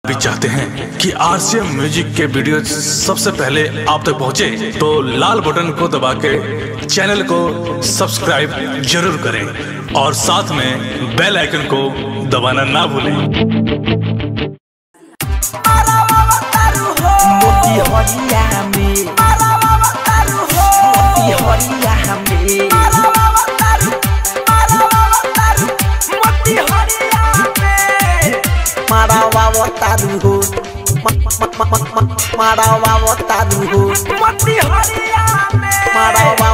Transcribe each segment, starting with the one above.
भी चाहते हैं कि आरसीएम म्यूजिक के वीडियो सबसे पहले आप तक पहुंचे तो लाल बटन को दबा के चैनल को सब्सक्राइब जरूर करें और साथ में बेल आइकन को दबाना ना भूलें। तारू हो मारावा तारू हो मती हरिया में मारावा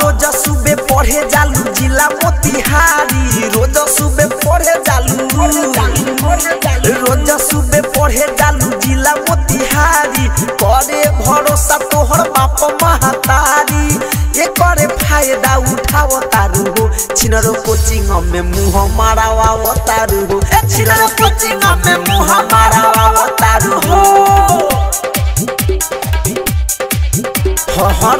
रोज सुबह पढ़े जालू जिला मोतिहारी रोज सुबह पढ़े जालू रोज सुबह पढ़े जालू जिला मोतिहारी करे भरोसा तोहर बाप महतारी एक फायदा उठाव तारू हो छिनरो कोचिंग में मुँह मारावा तारू हो छिनरो कोचिंग में मुँह मारावा तारू हो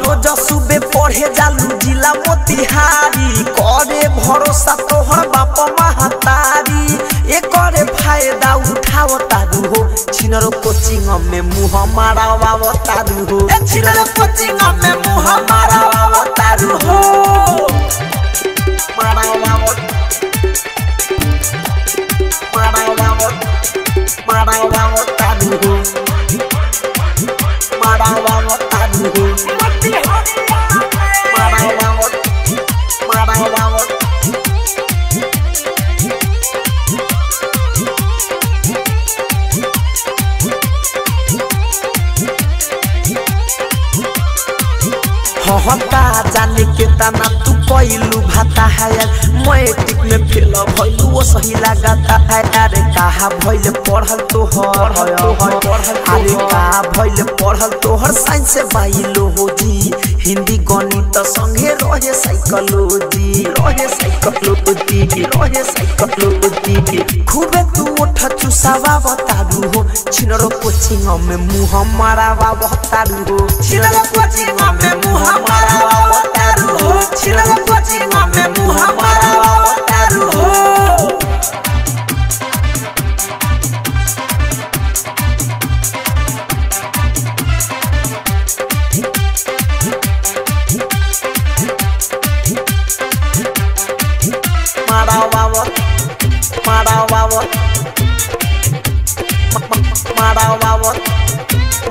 रोज सुबह पढ़े जालू जिला मोतिहारी करे भरोसा तोहर बाप महतारी एक फायदा उठाव तारू हो छिनरो कोचिंग में मुँह मारावा तारू हो छिनरो कोचिंग में मुँह मारावा तारू हो मारावा तारू हो मारावा तारू हो हता जाने के तना तू कोइलू भाता है मैट्रिक में फेल भइलू वो सही लगाता है अरे कहा भइल पढ़ल तो अरे कहा भइल पढ़ल तो हर साइंस से बायोलॉजी हिंदी गणित संगे रहे साइकोलॉजी खूबे तू उठ चुसावा बतारू हो छिनरो कोचिंग में मुँह मारावा बतारू हो छिनरो कोचिंग में मुँह मारावा बतारू हो छिनरो कोचिंग में मुँह मारावा बतारू हो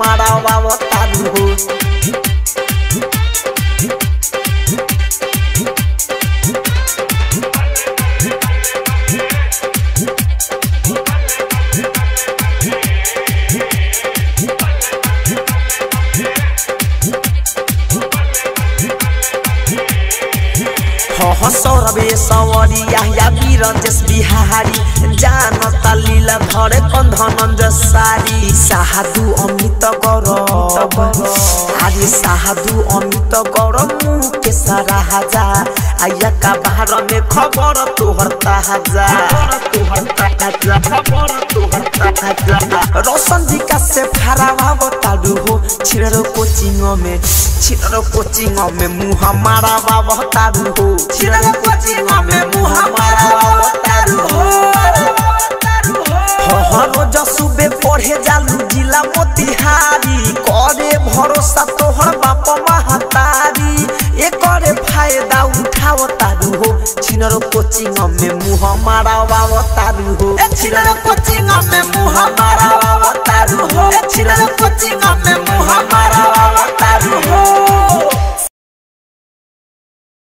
मारावा तारू हो सौरभे सवरिया या बीरजेश बिहारी जानता लीला धरे कंधनंज सारी साधु अमित गौरव आदि साधु अमित गौरव मुकेश राजा आया का बाहर में खबर तोहर ताजा रोशन जी का से फरावा बताडू हो छिनरो कोचिंग में मुँह मारावा बताडू हो छिनरो कोचिंग में मुँह मारावा बताडू हो रोज सुबह पढ़े जालू जिला मोतिहारी करे भरोसा तोहर बाप महतारी एक फायदा उठाव तारू हो छिनरो कोचिंग में मुँह मारावा तारू हो छिनरो कोचिंग में मुँह मारावा तारू हो छिनरो